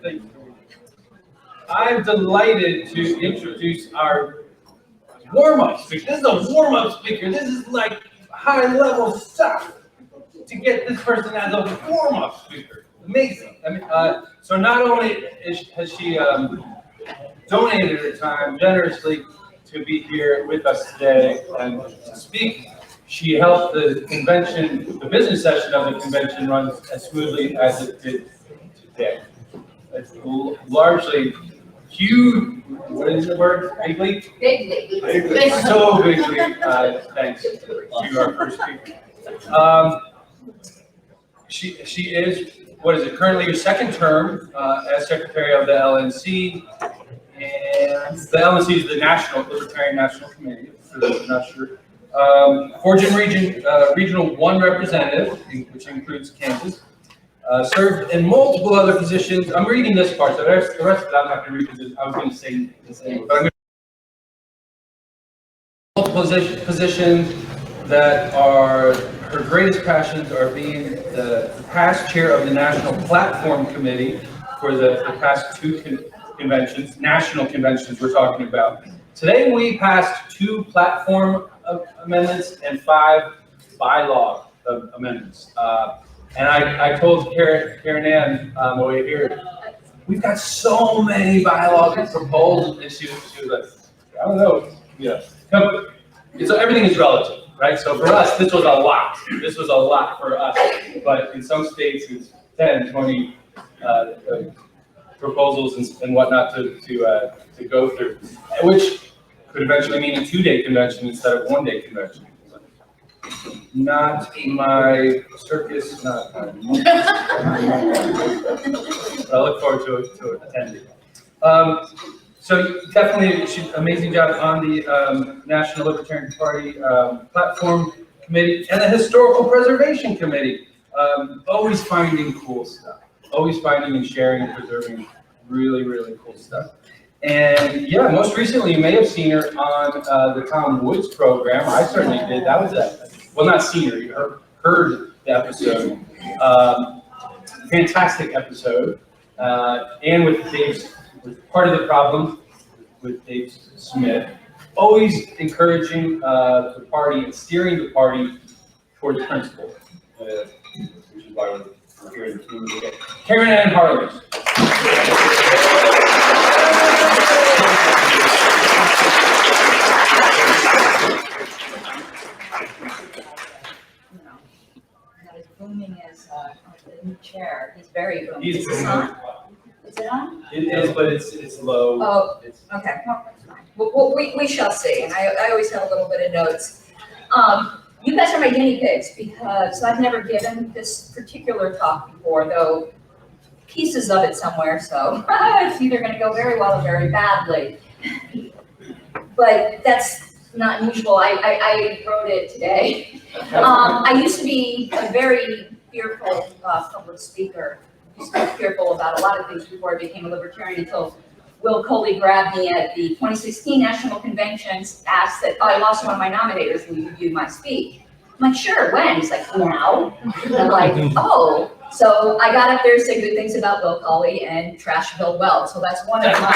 Thank you. I'm delighted to introduce our warm-up speaker. This is a warm-up speaker. This is like high-level stuff to get this person as a warm-up speaker. Amazing. I mean, so not only has she donated her time generously to be here with us today and to speak, she helped the convention, the business session of the convention run as smoothly as it did today. It's largely huge, what is the word? Bigly? Bigly. So bigly, thanks to our first speaker. She is, what is it, currently her second term as secretary of the LNC. And the LNC is the Libertarian National Committee, for those who are not sure. Fortune Regional 1 representative, which includes Kansas. Served in multiple other positions. I'm reading this part, so the rest of it I'm not going to read because I was going to say the same. But I'm going to multiple positions that are her greatest passions are being the past chair of the National Platform Committee for the past two conventions, national conventions we're talking about. Today we passed 2 platform amendments and 5 bylaw amendments. And I told Karen Ann on the way here, we've got so many bylaw proposals, and she was like, I don't know, yeah. So everything is relative, right? So for us, this was a lot. This was a lot for us, but in some states it's 10, 20 proposals and whatnot to go through, which could eventually mean a 2-day convention instead of 1-day convention. Not my circus, not my I look forward to attending. So definitely, amazing job on the National Libertarian Party Platform Committee and the Historical Preservation Committee. Always finding cool stuff. Always finding and sharing and preserving really, really cool stuff. And yeah, most recently, you may have seen her on the Tom Woods program. I certainly did. That was well, not seen her, you heard the episode. Fantastic episode. And with Dave's, with part of the problem with Dave Smith, always encouraging the party and steering the party towards principle, which is why we're here in the community today. Karen Ann Parler. Booming as the new chair. He's very booming. He's is it on? Is it on? It is, but it's low. Oh, okay. Well, that's fine. Well, we shall see. And I always have a little bit of notes. You guys are my guinea pigs because I've never given this particular talk before, though pieces of it somewhere. So it's either going to go very well or very badly. But that's not unusual. I wrote it today. I used to be a very fearful public speaker. I used to be fearful about a lot of things before I became a libertarian until Will Coley grabbed me at the 2016 National Convention, asked that, I lost one of my nominators, will you do my speech? I'm like, sure, when? He's like, now. And I'm like, oh. So I got up there to say good things about Will Coley and trash Bill Weld. So that's one of my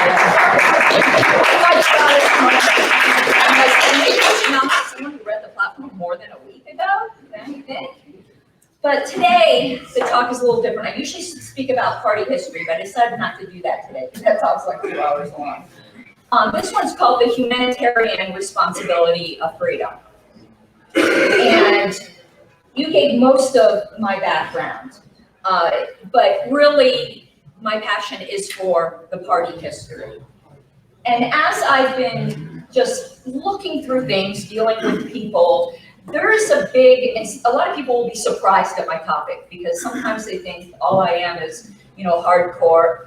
someone who read the platform more than a week ago, don't you think? But today, the talk is a little different. I usually speak about party history, but I decided not to do that today because that talk's like 2 hours long. This one's called The Humanitarian Responsibility of Freedom. And you gave most of my background, but really my passion is for the party history. And as I've been just looking through things, dealing with people, there is a lot of people will be surprised at my topic because sometimes they think all I am is, hardcore.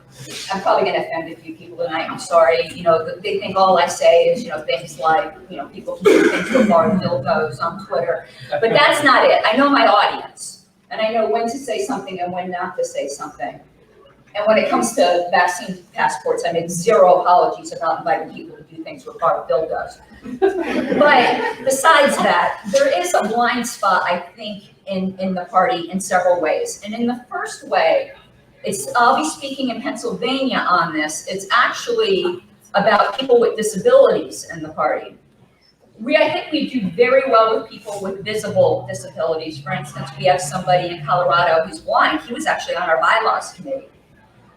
I'm probably going to offend a few people tonight. I'm sorry. They think all I say is, things like, people can do things with our dildos on Twitter. But that's not it. I know my audience, and I know when to say something and when not to say something. And when it comes to vaccine passports, I make zero apologies about inviting people to do things with our dildos. But besides that, there is a blind spot, I think, in the party in several ways. And in the first way I'll be speaking in Pennsylvania on this. It's actually about people with disabilities in the party. I think we do very well with people with visible disabilities. For instance, we have somebody in Colorado who's blind. He was actually on our bylaws committee,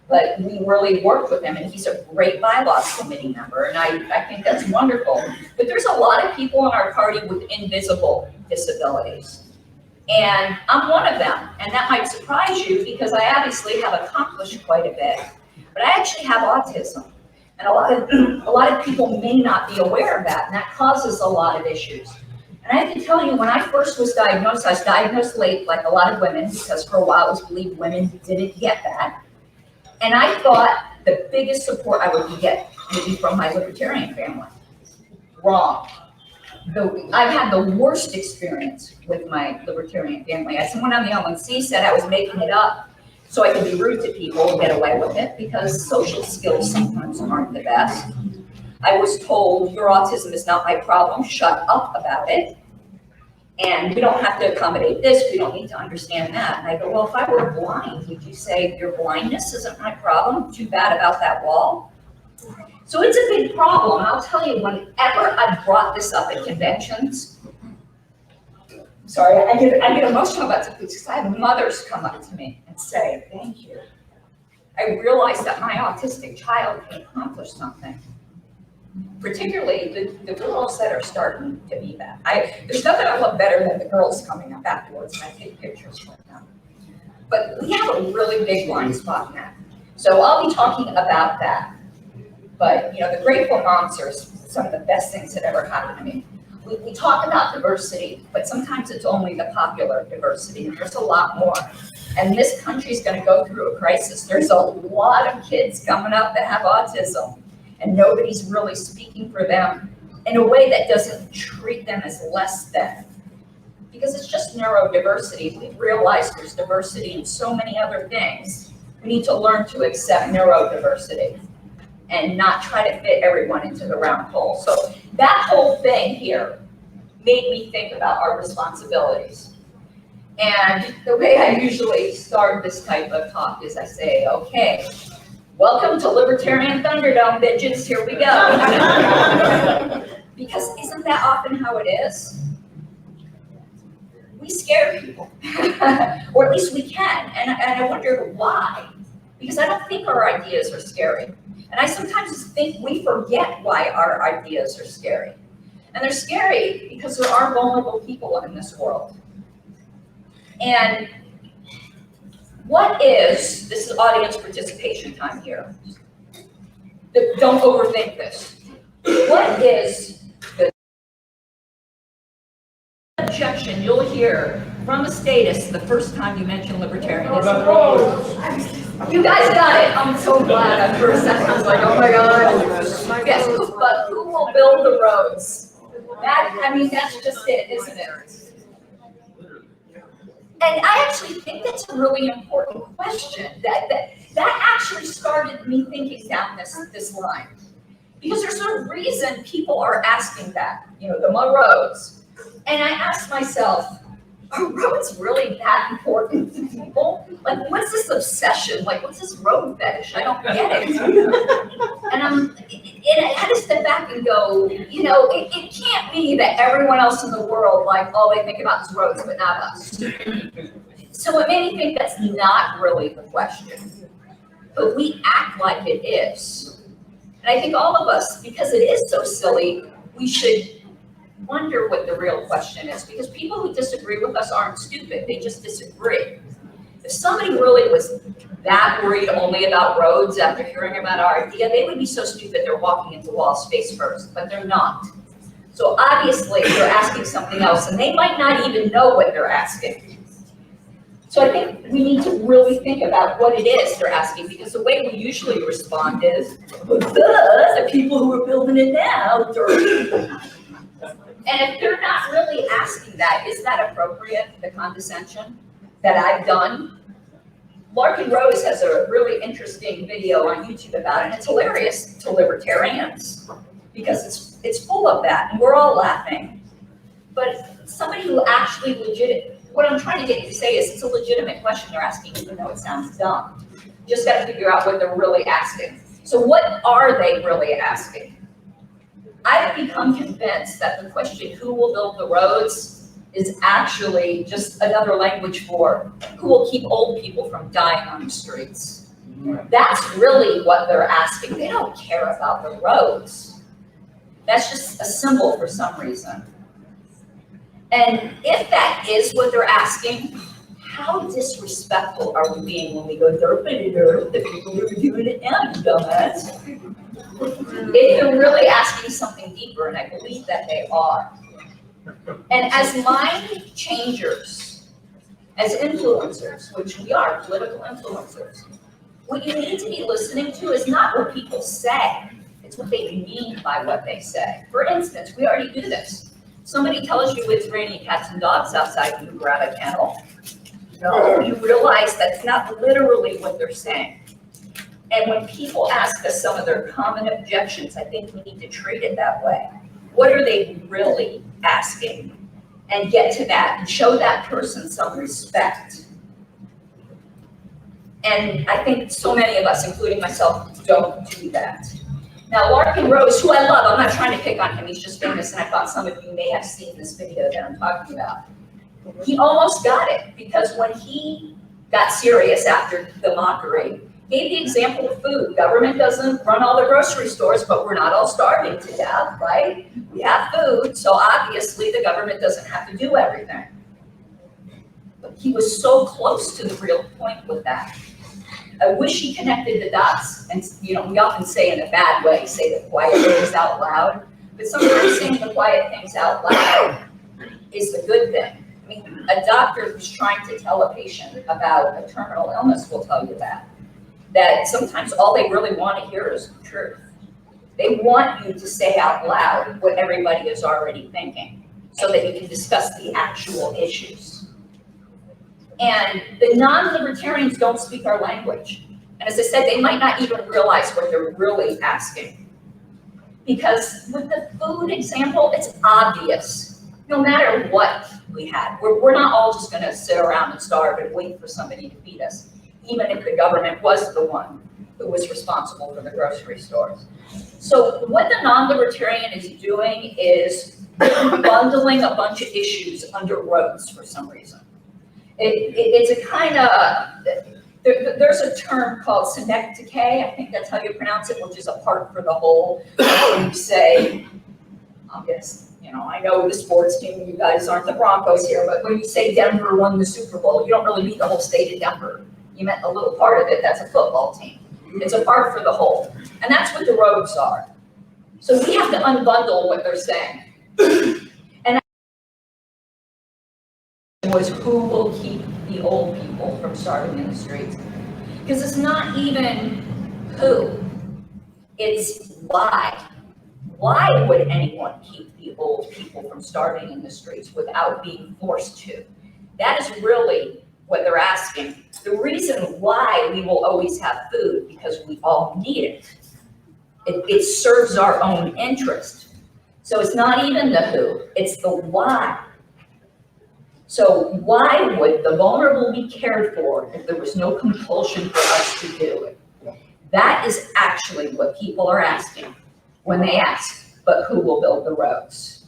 but we really worked with him, and he's a great bylaws committee member, and I think that's wonderful. But there's a lot of people in our party with invisible disabilities, and I'm one of them, and that might surprise you because I obviously have accomplished quite a bit, but I actually have autism. And a lot of people may not be aware of that, and that causes a lot of issues. And I have to tell you, when I first was diagnosed, I was diagnosed late, like a lot of women, because for a while it was believed women didn't get that. And I thought the biggest support I would get would be from my Libertarian family. Wrong. I've had the worst experience with my Libertarian family. As someone on the LNC said, I was making it up so I could be rude to people and get away with it, because social skills sometimes aren't the best. I was told, your autism is not my problem, shut up about it. And we don't have to accommodate this, we don't need to understand that. And I go, well, if I were blind, would you say your blindness isn't my problem? Too bad about that wall. So it's a big problem. I'll tell you, whenever I've brought this up at conventions, sorry, I get emotional about it because I have mothers come up to me and say, thank you. I realized that my autistic child can accomplish something. Particularly the girls that are starting to be that. There's nothing I love better than the girls coming up afterwards and I take pictures with them. But we have a really big blind spot in that. So I'll be talking about that. But you know, the Grateful Moms are some of the best things that ever happened to me. We talk about diversity, but sometimes it's only the popular diversity, and there's a lot more. And this country's going to go through a crisis. There's a lot of kids coming up that have autism, and nobody's really speaking for them in a way that doesn't treat them as less than. Because it's just neurodiversity. We've realized there's diversity in so many other things. We need to learn to accept neurodiversity and not try to fit everyone into the round hole. So that whole thing here made me think about our responsibilities. And the way I usually start this type of talk is I say, okay, welcome to Libertarian Thunderdome, bitches, here we go. Because isn't that often how it is? We scare people, or at least we can, and I wonder why. Because I don't think our ideas are scary. And I sometimes think we forget why our ideas are scary. And they're scary because there are vulnerable people in this world. And this is audience participation time here. Don't overthink this. What is the objection you'll hear from a statist the first time you mention libertarianism? You guys got it. I'm so glad. At first I was like, oh my God. Yes, but who will build the roads? That's just it, isn't it? And I actually think that's a really important question. That actually started me thinking down this line. Because there's a reason people are asking that, the more roads. And I asked myself, are roads really that important to people? Like, what's this obsession? Like, what's this road fetish? I don't get it. And I had to step back and go, it can't be that everyone else in the world, like, all they think about is roads, but not us. So it made me think that's not really the question. But we act like it is. And I think all of us, because it is so silly, we should wonder what the real question is, because people who disagree with us aren't stupid, they just disagree. If somebody really was that worried only about roads after hearing about our idea, they would be so stupid they're walking into walls face first, but they're not. So obviously they're asking something else, and they might not even know what they're asking. So I think we need to really think about what it is they're asking, because the way we usually respond is, the people who are building it now, dirty. And if they're not really asking that, is that appropriate, the condescension that I've done? Larkin Rose has a really interesting video on YouTube about it, and it's hilarious to libertarians because it's full of that, and we're all laughing. But somebody who actually what I'm trying to get you to say is it's a legitimate question they're asking, even though it sounds dumb. just got to figure out what they're really asking. So what are they really asking? I've become convinced that the question, who will build the roads, is actually just another language for who will keep old people from dying on the streets. That's really what they're asking. They don't care about the roads. That's just a symbol for some reason. And if that is what they're asking, how disrespectful are we being when we go derp, the people who are doing it now, you dumbass? If they're really asking something deeper, and I believe that they are. And as mind changers, as influencers, which we are, political influencers, what you need to be listening to is not what people say, it's what they mean by what they say. For instance, we already do this. Somebody tells you it's raining cats and dogs outside, you grab a kennel. No, you realize that's not literally what they're saying. And when people ask us some of their common objections, I think we need to treat it that way. What are they really asking? And get to that and show that person some respect. And I think so many of us, including myself, don't do that. Now, Larkin Rose, who I love, I'm not trying to pick on him, he's just famous, and I thought some of you may have seen this video that I'm talking about. He almost got it, because when he got serious after the mockery, gave the example of food. Government doesn't run all the grocery stores, but we're not all starving to death, right? We have food, so obviously the government doesn't have to do everything. But he was so close to the real point with that. I wish he connected the dots, and we often say in a bad way, say the quiet things out loud, but sometimes saying the quiet things out loud is the good thing. I mean, a doctor who's trying to tell a patient about a terminal illness will tell you that sometimes all they really want to hear is the truth. They want you to say out loud what everybody is already thinking so that you can discuss the actual issues. And the non-libertarians don't speak our language. And as I said, they might not even realize what they're really asking. Because with the food example, it's obvious. No matter what we had, we're not all just going to sit around and starve and wait for somebody to feed us, even if the government was the one who was responsible for the grocery stores. So what the non-libertarian is doing is bundling a bunch of issues under roads for some reason. It's a kind of, there's a term called synecdoche, I think that's how you pronounce it, which is a part for the whole. When you say, I know the sports team, you guys aren't the Broncos here, but when you say Denver won the Super Bowl, you don't really mean the whole state of Denver. You meant a little part of it, that's a football team. It's a part for the whole. And that's what the roads are. So we have to unbundle what they're saying. And was who will keep the old people from starving in the streets? Because it's not even who, it's why. Why would anyone keep the old people from starving in the streets without being forced to? That is really what they're asking. The reason why we will always have food, because we all need it. It serves our own interest. So it's not even the who, it's the why. So why would the vulnerable be cared for if there was no compulsion for us to do it? That is actually what people are asking when they ask, but who will build the roads?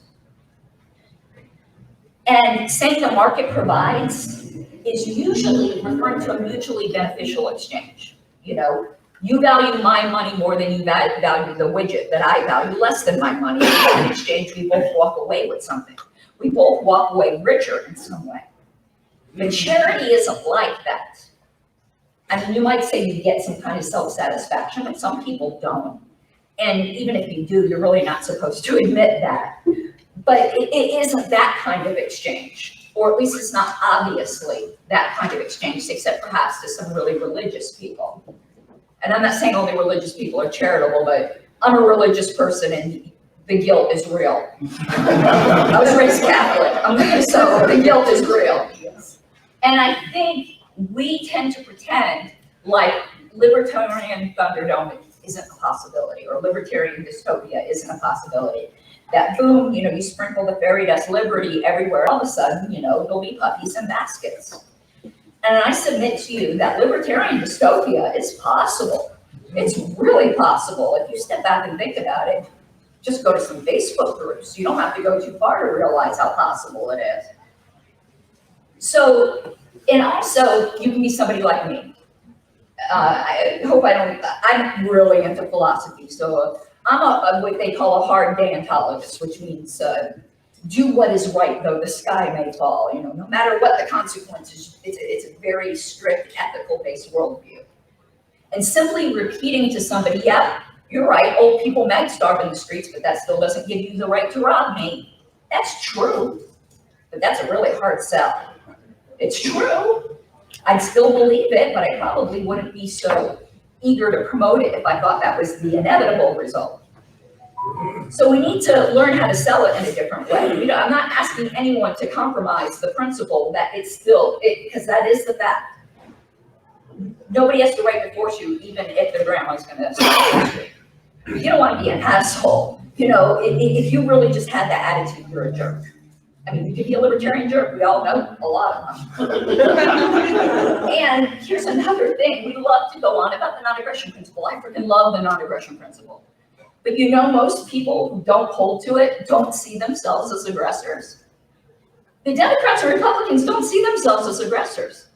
And saying the market provides is usually referring to a mutually beneficial exchange. You value my money more than you value the widget that I value less than my money. In exchange, we both walk away with something. We both walk away richer in some way. But charity isn't like that. I mean, you might say you get some kind of self-satisfaction, but some people don't. And even if you do, you're really not supposed to admit that. But it isn't that kind of exchange, or at least it's not obviously that kind of exchange, except perhaps to some really religious people. And I'm not saying only religious people are charitable, but I'm a religious person and the guilt is real. I was raised Catholic, so the guilt is real. And I think we tend to pretend like Libertarian Thunderdome isn't a possibility, or Libertarian dystopia isn't a possibility. That boom, you sprinkle the fairy dust liberty everywhere, all of a sudden, there'll be puppies in baskets. And I submit to you that libertarian dystopia is possible. It's really possible. If you step back and think about it, just go to some Facebook groups. You don't have to go too far to realize how possible it is. So, and also, you can be somebody like me. I hope I don't, I'm really into philosophy. So I'm what they call a hard deontologist, which means do what is right though the sky may fall. You know, no matter what the consequences, it's a very strict ethical-based worldview. And simply repeating to somebody, yeah, you're right, old people might starve in the streets, but that still doesn't give you the right to rob me. That's true, but that's a really hard sell. It's true. I'd still believe it, but I probably wouldn't be so eager to promote it if I thought that was the inevitable result. So we need to learn how to sell it in a different way. You know, I'm not asking anyone to compromise the principle that it's still, because that is the fact. Nobody has the right to force you, even if their grandma's gonna force you. You don't want to be an asshole. You know, if you really just had that attitude, you're a jerk. I mean, you could be a libertarian jerk. We all know a lot of them. And here's another thing. We love to go on about the non-aggression principle. I freaking love the non-aggression principle. But you know, most people who don't hold to it don't see themselves as aggressors. The Democrats and Republicans don't see themselves as aggressors.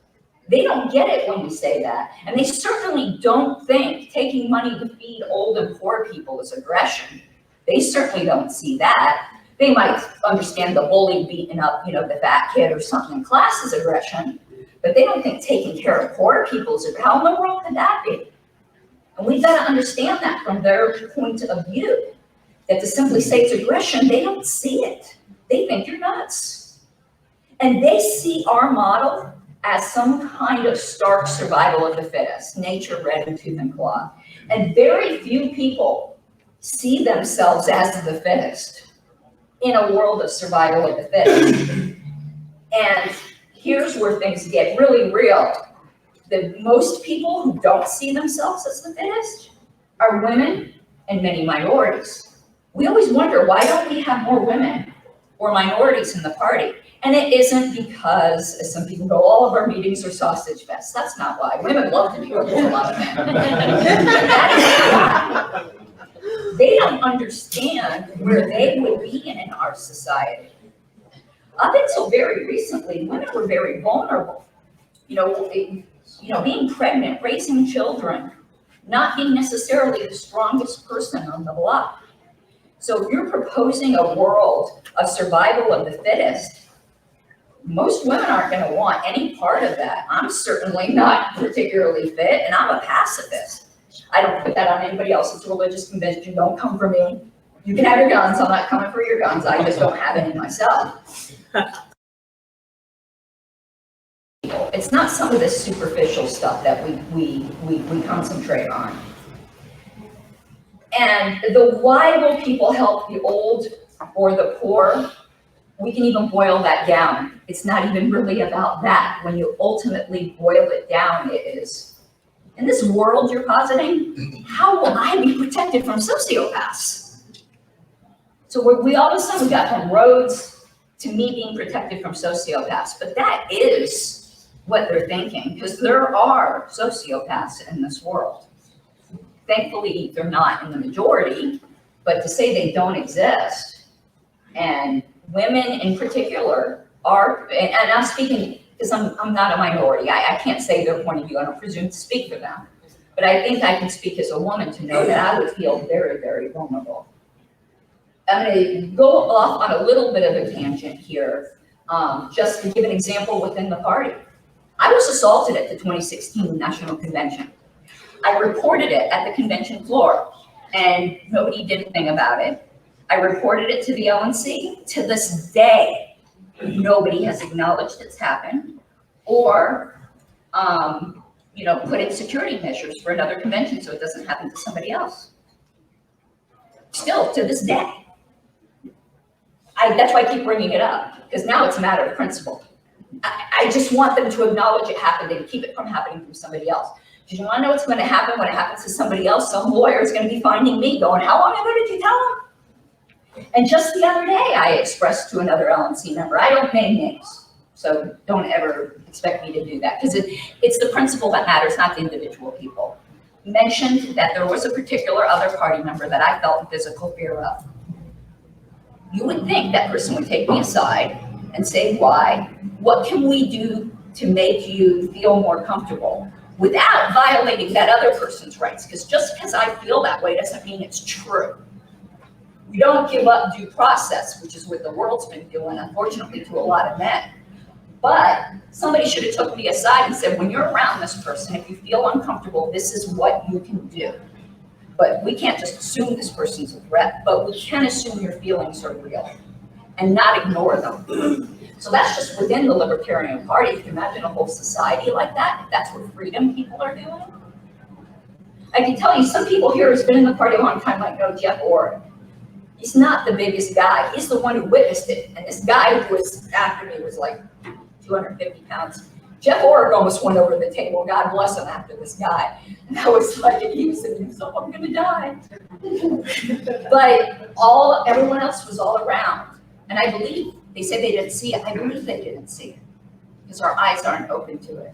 They don't get it when we say that. And they certainly don't think taking money to feed old and poor people is aggression. They certainly don't see that. They might understand the bully beating up, you know, the fat kid or something in class is aggression, but they don't think taking care of poor people is aggression. How in the world could that be? And we've got to understand that from their point of view, that to simply say it's aggression, they don't see it. They think you're nuts. And they see our model as some kind of stark survival of the fittest, nature red in tooth and claw. And very few people see themselves as the fittest in a world of survival of the fittest. And here's where things get really real. The most people who don't see themselves as the fittest are women and many minorities. We always wonder, why don't we have more women or minorities in the party? And it isn't because, as some people go, all of our meetings are sausage fests. That's not why. Women love to be with a lot of men. That is why. They don't understand where they would be in our society. Up until very recently, women were very vulnerable. You know, being pregnant, raising children, not being necessarily the strongest person on the block. So if you're proposing a world of survival of the fittest, most women aren't going to want any part of that. I'm certainly not particularly fit, and I'm a pacifist. I don't put that on anybody else. It's a religious convention. Don't come for me. You can have your guns. I'm not coming for your guns. I just don't have any myself. It's not some of this superficial stuff that we concentrate on. And the why will people help the old or the poor? We can even boil that down. It's not even really about that. When you ultimately boil it down, it is, in this world you're positing, how will I be protected from sociopaths? So we all of a sudden we got from roads to me being protected from sociopaths, but that is what they're thinking, because there are sociopaths in this world. Thankfully, they're not in the majority, but to say they don't exist, and women in particular are, and I'm speaking because I'm not a minority. I can't say their point of view. I don't presume to speak for them. But I think I can speak as a woman to know that I would feel very, very vulnerable. I'm going to go off on a little bit of a tangent here, just to give an example within the party. I was assaulted at the 2016 National Convention. I reported it at the convention floor, and nobody did anything about it. I reported it to the LNC. To this day, nobody has acknowledged it's happened, or put in security measures for another convention so it doesn't happen to somebody else. Still, to this day. That's why I keep bringing it up, because now it's a matter of principle. I just want them to acknowledge it happened and keep it from happening from somebody else. Do you want to know what's going to happen when it happens to somebody else? Some lawyer is going to be finding me going, how long ago did you tell them? And just the other day, I expressed to another LNC member, I don't name names, So don't ever expect me to do that, because it's the principle that matters, not the individual people. Mentioned that there was a particular other party member that I felt physical fear of. You would think that person would take me aside and say, why? What can we do to make you feel more comfortable without violating that other person's rights? Because just because I feel that way doesn't mean it's true. We don't give up due process, which is what the world's been doing, unfortunately, to a lot of men. But somebody should have took me aside and said, when you're around this person, if you feel uncomfortable, this is what you can do. But we can't just assume this person's a threat, but we can assume your feelings are real and not ignore them. So that's just within the Libertarian Party. If you imagine a whole society like that, if that's what freedom people are doing. I can tell you, some people here who's been in the party a long time might know Jeff Orr. He's not the biggest guy. He's the one who witnessed it. And this guy who was after me was like 250 pounds. Jeff Orr almost went over the table. God bless him after this guy. And I was like, he was thinking, so I'm gonna die. But everyone else was all around. And I believe, they said they didn't see it. I believe they didn't see it because our eyes aren't open to it.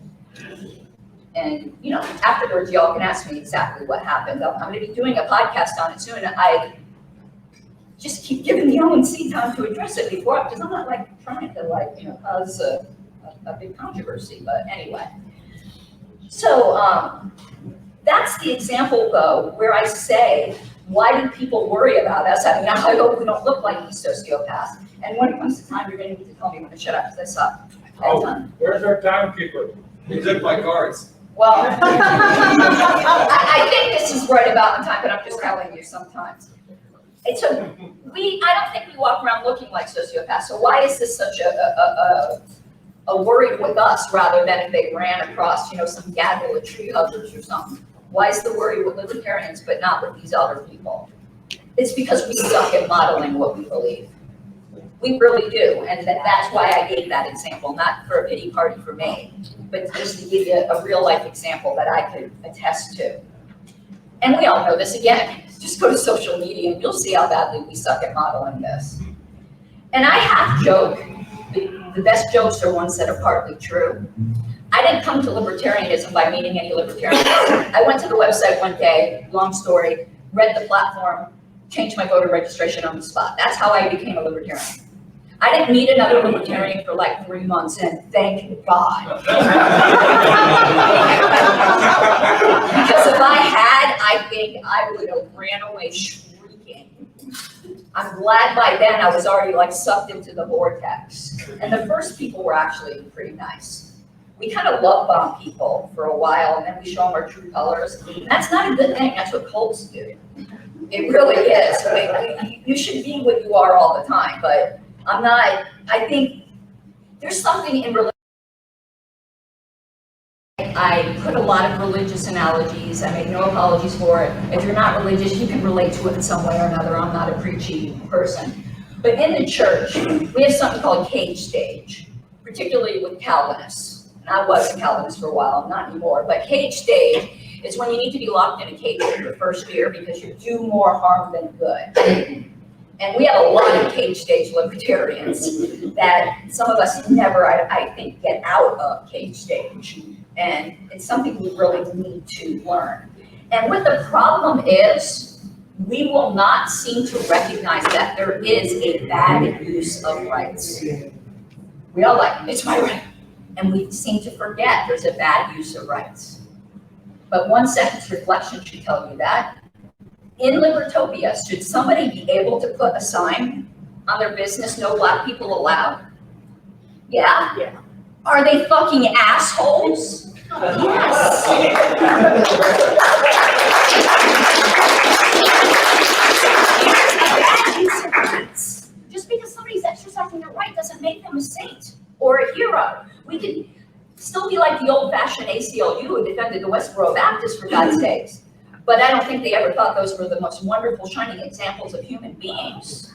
And, you know, afterwards, y'all can ask me exactly what happened. I'm gonna be doing a podcast on it soon. I just keep giving the ONC time to address it before, because I'm not like trying to like, you know, cause a big controversy, but anyway. So that's the example though, where I say, why do people worry about us? I mean, I hope we don't look like these sociopaths. And when it comes to time, you're gonna need to tell me when to shut up, because I suck. Where's our timekeeper? He took my cards. Well, I think this is right about the time, but I'm just telling you sometimes. And so I don't think we walk around looking like sociopaths. So why is this such a worry with us rather than if they ran across, you know, some gaggle of tree huggers or something? Why is the worry with libertarians but not with these other people? It's because we suck at modeling what we believe. We really do, and that's why I gave that example, not for a pity party for me, but just to give you a real life example that I could attest to. And we all know this again. Just go to social media and you'll see how badly we suck at modeling this. And I half joke, the best jokes are ones that are partly true. I didn't come to libertarianism by meeting any libertarians. I went to the website one day, long story, read the platform, changed my voter registration on the spot. That's how I became a libertarian. I didn't meet another libertarian for like 3 months, and thank God. Because if I had, I think I would have ran away shrieking. I'm glad by then I was already like sucked into the vortex. And the first people were actually pretty nice. We kind of love bomb people for a while, and then we show them our true colors. And that's not a good thing. That's what cults do. It really is. I mean, you should be what you are all the time, but I'm not. I think there's something in religion. I put a lot of religious analogies. I make no apologies for it. If you're not religious, you can relate to it in some way or another. I'm not a preachy person. But in the church, we have something called cage stage, particularly with Calvinists. And I was a Calvinist for a while, not anymore. But cage stage is when you need to be locked in a cage for your first year because you do more harm than good. And we have a lot of cage stage libertarians that some of us never, I think, get out of cage stage. And it's something we really need to learn. And what the problem is, we will not seem to recognize that there is a bad use of rights. We all like, it's my right. And we seem to forget there's a bad use of rights. But 1 sentence reflection should tell you that. In Libertopia, should somebody be able to put a sign on their business, no black people allowed? Yeah? Yeah. Are they fucking assholes? Yes. Just because somebody's exercising their right doesn't make them a saint or a hero. We can still be like the old-fashioned ACLU who defended the Westboro Baptist, for God's sakes. But I don't think they ever thought those were the most wonderful, shining examples of human beings.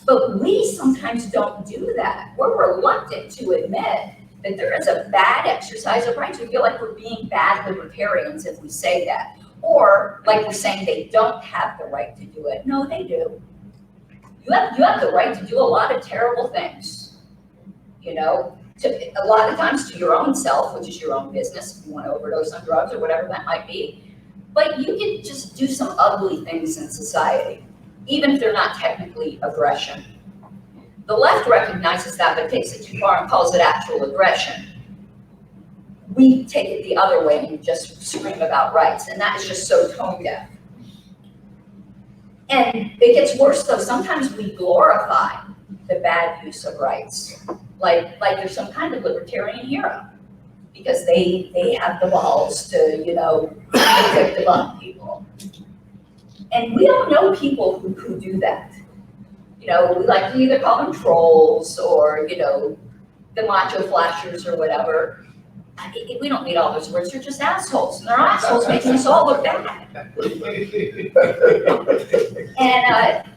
But we sometimes don't do that. We're reluctant to admit that there is a bad exercise of rights. We feel like we're being bad libertarians if we say that. Or like we're saying they don't have the right to do it. No, they do. You have the right to do a lot of terrible things. you know, a lot of times to your own self, which is your own business, if you want to overdose on drugs or whatever that might be. But you can just do some ugly things in society, even if they're not technically aggression. The left recognizes that, but takes it too far and calls it actual aggression. We take it the other way and just scream about rights, and that is just so tone deaf. And it gets worse though, sometimes we glorify the bad use of rights. Like there's some kind of libertarian hero, because they have the balls to, you know, protect the people. And we don't know people who do that. You know, we like to either call them trolls or, you know, the macho flashers or whatever. We don't need all those words, they're just assholes. And they're assholes making us all look bad. And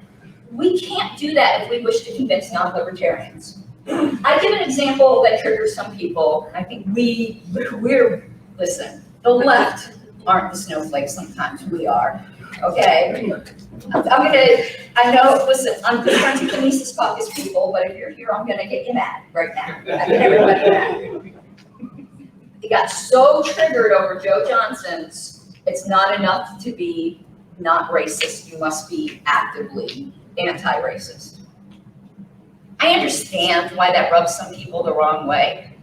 we can't do that if we wish to convince non-libertarians. I give an example that triggers some people. I think listen, the left aren't the snowflakes, sometimes we are, okay? I know, listen, I'm good friends with the Mises Caucus people, but if you're here, I'm gonna get you mad right now. I get everybody mad. They got so triggered over Joe Johnson's, it's not enough to be not racist, you must be actively anti-racist. I understand why that rubs some people the wrong way,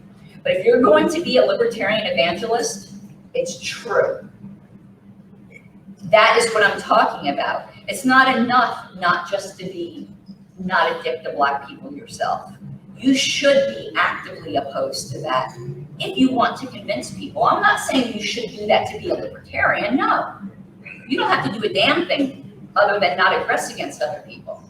but if you're going to be a libertarian evangelist, it's true. That is what I'm talking about. It's not enough not just to be not a dick to Black people yourself. You should be actively opposed to that if you want to convince people. I'm not saying you should do that to be a libertarian, no. You don't have to do a damn thing other than not aggress against other people.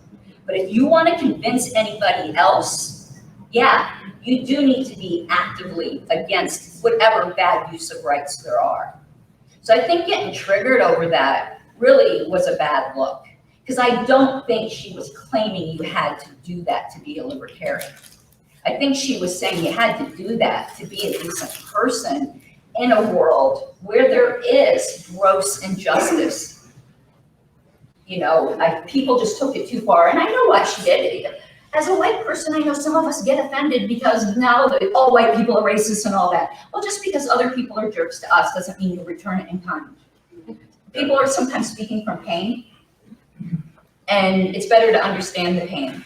But if you want to convince anybody else, yeah, you do need to be actively against whatever bad use of rights there are. So I think getting triggered over that really was a bad look, because I don't think she was claiming you had to do that to be a libertarian. I think she was saying you had to do that to be a decent person in a world where there is gross injustice. You know, people just took it too far, and I know why she did it. As a white person, I know some of us get offended because now that all white people are racist and all that. Well, just because other people are jerks to us doesn't mean you return it in kind. People are sometimes speaking from pain, and it's better to understand the pain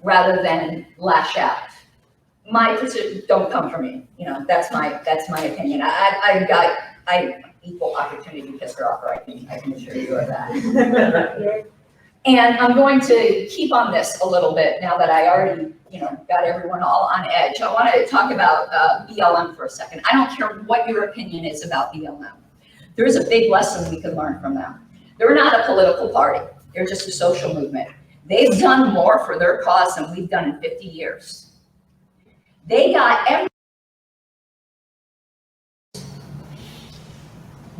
rather than lash out. My position, don't come for me. You know, that's my opinion. I equal opportunity pisser off, I can assure you of that. And I'm going to keep on this a little bit now that I already, you know, got everyone all on edge. I want to talk about BLM for a second. I don't care what your opinion is about BLM. There is a big lesson we can learn from them. They're not a political party. They're just a social movement. They've done more for their cause than we've done in 50 years. They got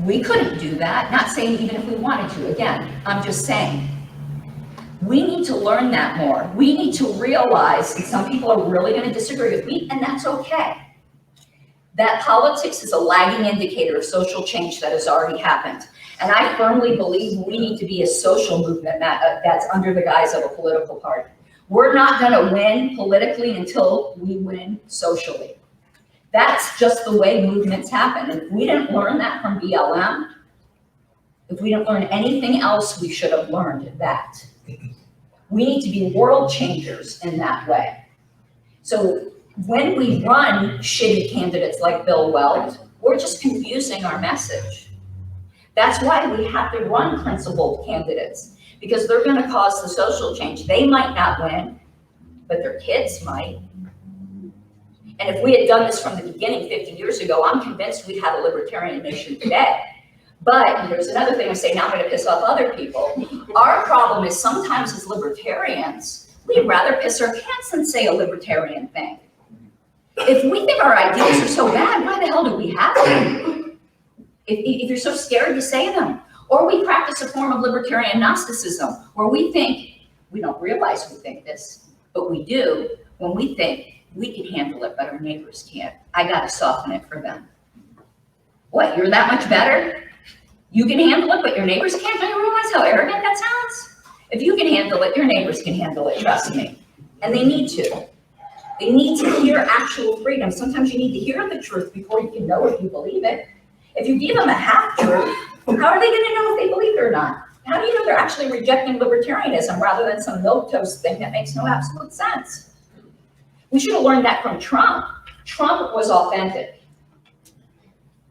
we couldn't do that, not saying even if we wanted to. Again, I'm just saying, we need to learn that more. We need to realize, and some people are really going to disagree with me, and that's okay, that politics is a lagging indicator of social change that has already happened. And I firmly believe we need to be a social movement that's under the guise of a political party. We're not going to win politically until we win socially. That's just the way movements happen. And if we didn't learn that from BLM, if we didn't learn anything else, we should have learned that. We need to be world changers in that way. So when we run shitty candidates like Bill Weld, we're just confusing our message. That's why we have to run principled candidates, because they're going to cause the social change. They might not win, but their kids might. And if we had done this from the beginning 50 years ago, I'm convinced we'd have a libertarian nation today. But there's another thing I say, now I'm going to piss off other people. Our problem is sometimes as libertarians, we'd rather piss our pants than say a libertarian thing. If we think our ideas are so bad, why the hell do we have them? If you're so scared to say them. Or we practice a form of libertarian Gnosticism, where we think, we don't realize we think this, but we do when we think we can handle it, but our neighbors can't. I got to soften it for them. What, you're that much better? You can handle it, but your neighbors can't? Do you realize how arrogant that sounds? If you can handle it, your neighbors can handle it, trust me. And they need to. They need to hear actual freedom. Sometimes you need to hear the truth before you can know if you believe it. If you give them a half-truth, how are they going to know if they believe it or not? How do you know they're actually rejecting libertarianism rather than some milquetoast thing that makes no absolute sense? We should have learned that from Trump. Trump was authentic.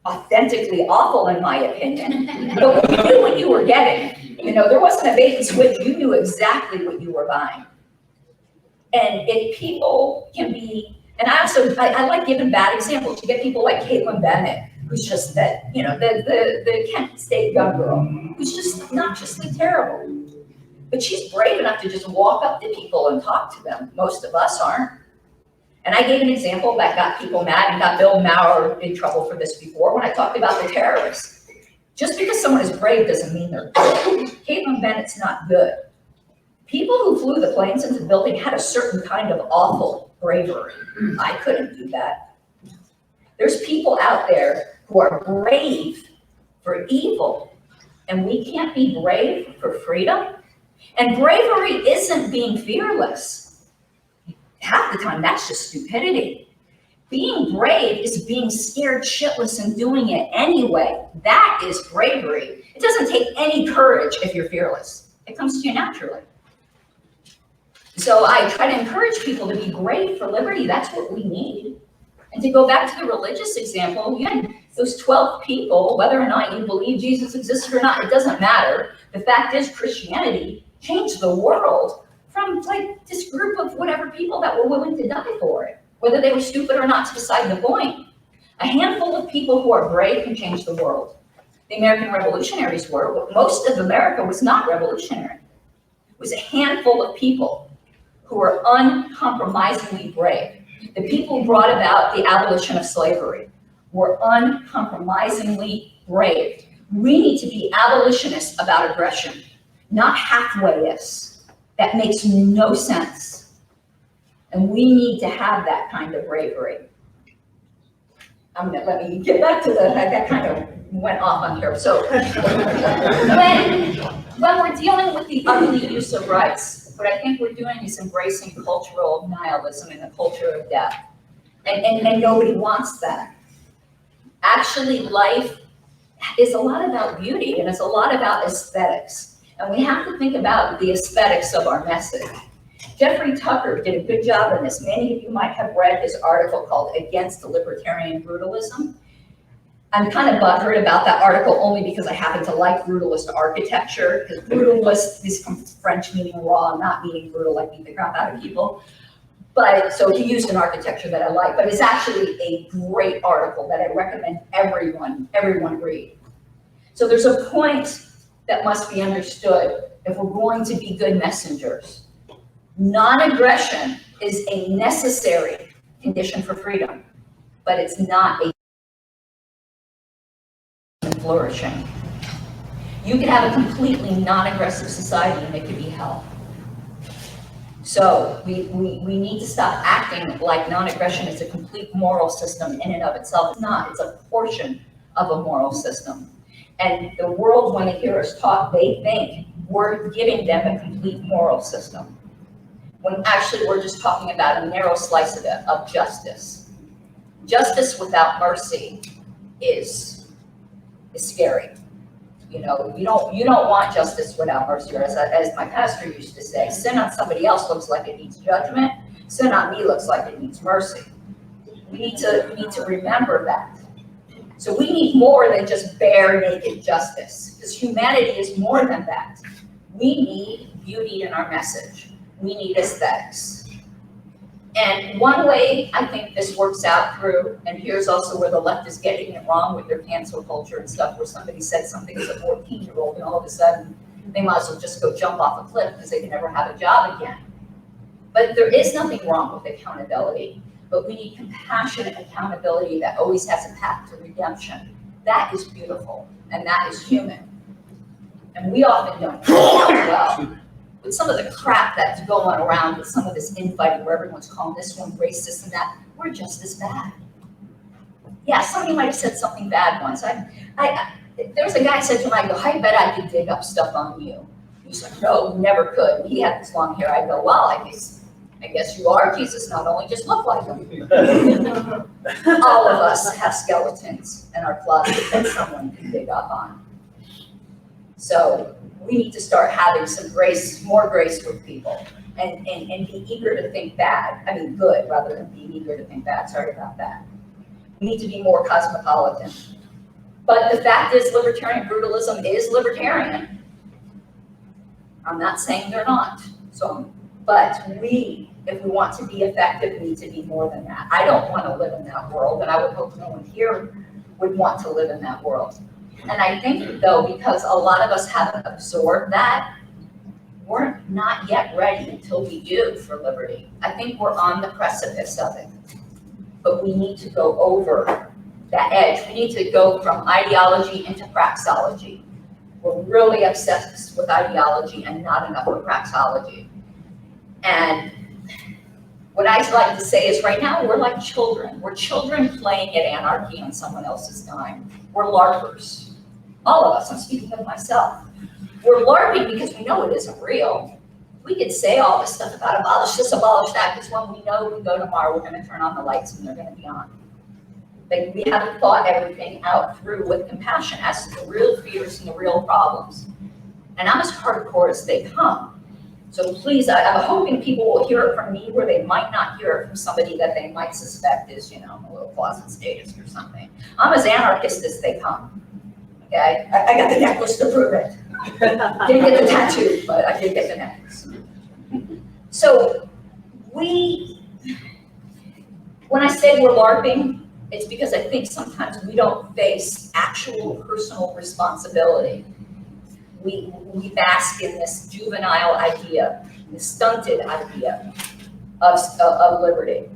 Authentically awful, in my opinion. But you knew what you were getting. You know, there wasn't a bait and switch. You knew exactly what you were buying. And if people can be, and I like giving bad examples. You get people like Caitlin Bennett, who's just that, you know, the Kent State gun girl, who's just obnoxiously terrible. But she's brave enough to just walk up to people and talk to them. Most of us aren't. And I gave an example that got people mad and got Bill Maher in trouble for this before when I talked about the terrorists. Just because someone is brave doesn't mean they're good. Caitlin Bennett's not good. People who flew the planes into the building had a certain kind of awful bravery. I couldn't do that. There's people out there who are brave for evil, and we can't be brave for freedom. And bravery isn't being fearless. Half the time, that's just stupidity. Being brave is being scared shitless and doing it anyway. That is bravery. It doesn't take any courage if you're fearless. It comes to you naturally. So I try to encourage people to be brave for liberty. That's what we need. And to go back to the religious example, again, those 12 people, whether or not you believe Jesus existed or not, it doesn't matter. The fact is Christianity changed the world from like this group of whatever people that were willing to die for it. Whether they were stupid or not is beside the point. A handful of people who are brave can change the world. The American revolutionaries were, but most of America was not revolutionary. It was a handful of people who were uncompromisingly brave. The people who brought about the abolition of slavery were uncompromisingly brave. We need to be abolitionists about aggression, not halfwayists. That makes no sense. And we need to have that kind of bravery. Let me get back to that kind of went off on here. So when we're dealing with the ugly use of rights, what I think we're doing is embracing cultural nihilism and the culture of death. And nobody wants that. Actually, life is a lot about beauty and it's a lot about aesthetics. And we have to think about the aesthetics of our message. Jeffrey Tucker did a good job on this. Many of you might have read his article called Against the Libertarian Brutalism. I'm kind of butthurt about that article only because I happen to like brutalist architecture, because brutalist is from French meaning raw, not meaning brutal, like beat the crap out of people. But so he used an architecture that I like, but it's actually a great article that I recommend everyone read. So there's a point that must be understood if we're going to be good messengers. Non-aggression is a necessary condition for freedom, but it's not a flourishing. You can have a completely non-aggressive society and it could be hell. So we need to stop acting like non-aggression is a complete moral system in and of itself. It's not, it's a portion of a moral system. And the world, when they hear us talk, they think we're giving them a complete moral system, when actually we're just talking about a narrow slice of it, of justice. Justice without mercy is scary. You know, you don't want justice without mercy, or as my pastor used to say, sin on somebody else looks like it needs judgment. Sin on me looks like it needs mercy. We need to remember that. So we need more than just bare naked justice, because humanity is more than that. We need beauty in our message. We need aesthetics. And one way I think this works out through, and here's also where the left is getting it wrong with their cancel culture and stuff, where somebody said something as a 14-year-old and all of a sudden they might as well just go jump off a cliff because they can never have a job again. But there is nothing wrong with accountability, but we need compassionate accountability that always has a path to redemption. That is beautiful, and that is human. And we often don't do that well. With some of the crap that's going around with some of this infighting where everyone's calling this one racist and that, we're just as bad. Yeah, somebody might have said something bad once. There was a guy who said to me, I go, I bet I could dig up stuff on you. He's like, no, you never could. He had this long hair. I go, well, I guess I guess you are. Jesus not only just look like him. All of us have skeletons in our closet that someone can dig up on. So we need to start having some grace, more grace with people, and be eager to think bad. I mean, good, rather than being eager to think bad. Sorry about that. We need to be more cosmopolitan. But the fact is, libertarian brutalism is libertarian. I'm not saying they're not. But we, if we want to be effective, need to be more than that. I don't want to live in that world, and I would hope no one here would want to live in that world. And I think, though, because a lot of us haven't absorbed that, we're not yet ready until we do for liberty. I think we're on the precipice of it. But we need to go over that edge. We need to go from ideology into praxology. We're really obsessed with ideology and not enough with praxology. And what I like to say is right now, we're like children. We're children playing at anarchy on someone else's dime. We're LARPers. All of us, I'm speaking of myself. We're LARPing because we know it isn't real. We could say all this stuff about abolish this, abolish that, because when we know we go tomorrow, we're going to turn on the lights and they're going to be on. Like, we haven't thought everything out through with compassion as to the real fears and the real problems. And I'm as hardcore as they come. So please, I'm hoping people will hear it from me where they might not hear it from somebody that they might suspect is, you know, a little closet statist or something. I'm as anarchist as they come. Okay, I got the necklace to prove it. Didn't get the tattoo, but I did get the necklace. So when I say we're LARPing, it's because I think sometimes we don't face actual personal responsibility. We bask in this juvenile idea, this stunted idea of liberty.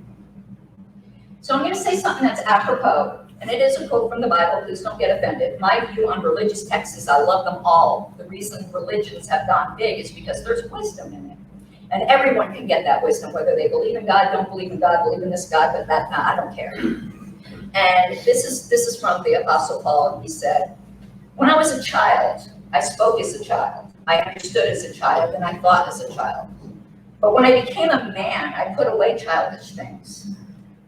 So I'm going to say something that's apropos, and it is a quote from the Bible. Please don't get offended. My view on religious texts is I love them all. The reason religions have gone big is because there's wisdom in it. And everyone can get that wisdom, whether they believe in God, don't believe in God, believe in this God, but that, no, I don't care. And this is from the Apostle Paul, and he said, when I was a child, I spoke as a child, I understood as a child, and I thought as a child. But when I became a man, I put away childish things.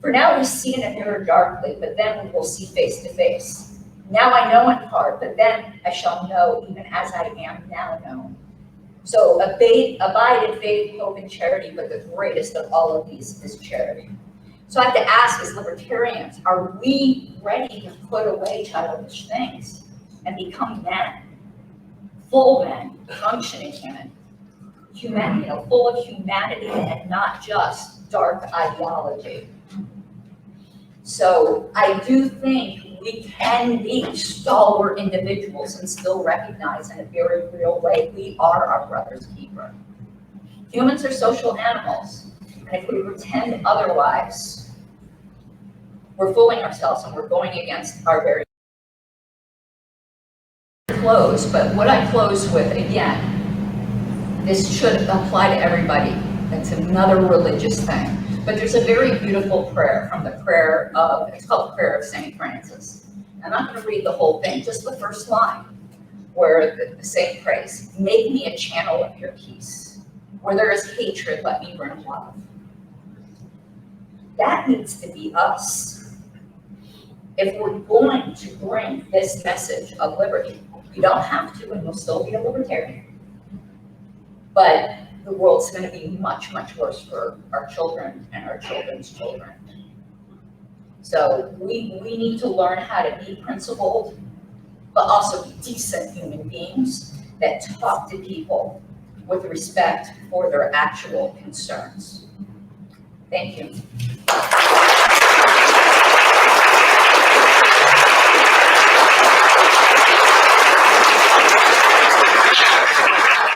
For now we see in a mirror darkly, but then we will see face to face. Now I know in part, but then I shall know even as I am now known. So abide in faith, hope, and charity, but the greatest of all of these is charity. So I have to ask, as libertarians, are we ready to put away childish things and become men, full men, functioning men, full of humanity and not just dark ideology? So I do think we can be stalwart individuals and still recognize in a very real way we are our brother's keeper. Humans are social animals, and if we pretend otherwise, we're fooling ourselves and we're going against our very close. But what I close with, again, this should apply to everybody. It's another religious thing. But there's a very beautiful prayer from the prayer of, it's called the Prayer of St. Francis. I'm not going to read the whole thing, just the first line, where the saint prays, make me a channel of your peace. Where there is hatred, let me bring love. That needs to be us. If we're going to bring this message of liberty, you don't have to, and you'll still be a libertarian. But the world's going to be much, much worse for our children and our children's children. So we need to learn how to be principled, but also be decent human beings that talk to people with respect for their actual concerns. Thank you.